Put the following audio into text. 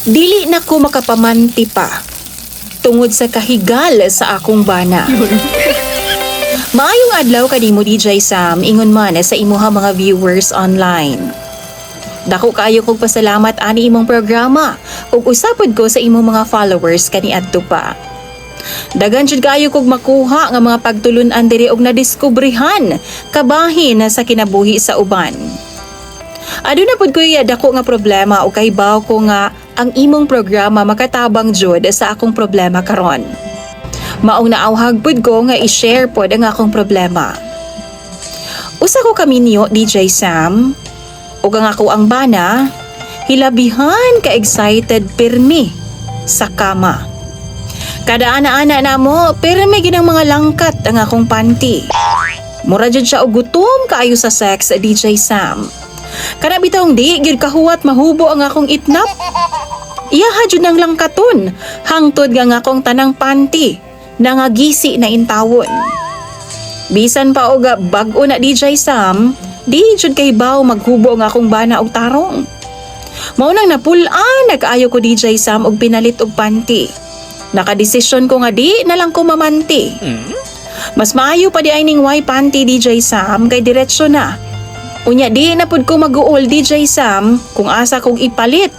Dili na ko makapamanti pa tungod sa kahigal sa akong bana. Maayong adlaw kanimo DJ Sam, ingon man sa imuha mga viewers online. Dako kaayo kog pasalamat ani imong programa ug usapod ko sa imong mga followers kaniadto pa. Dagan jud kaayo kog makuha nga mga pagtulun-an diri og nadiskubrihan kabahin sa kinabuhi sa uban. Aduna pud ko dako nga problema o kahibaw ko nga ang imong programa makatabang jud sa akong problema karon. Maong naawhag pud ko nga i-share pod ang akong problema. Usa ko kaminyo DJ Sam ug ang ako ang bana hilabihan ka excited pirmi sa kama. Kada ana-ana na mo pirmi ginang mga langkat ang akong panty. Mura jud siya og gutom kaayo sa sex DJ Sam. Kana bitong di gyud kahuwat mahubo ang akong itnap. Iyaha jud nang langkaton hangtod nga akong tanang panty nangagisi na intawon. Bisan pa og bag-o na DJ Sam, di jud kahibaw maghubo ang akong bana og tarong. Mao nang napul-an nag-ayo ko DJ Sam og pinalit og panty. Nakadesisyon ko nga di na lang ko mamanti. Mas maayo pa di ay ning white panty DJ Sam kay diretsyo na. Unya di na pud ko mag-uol DJ Sam kung asa kong ipalit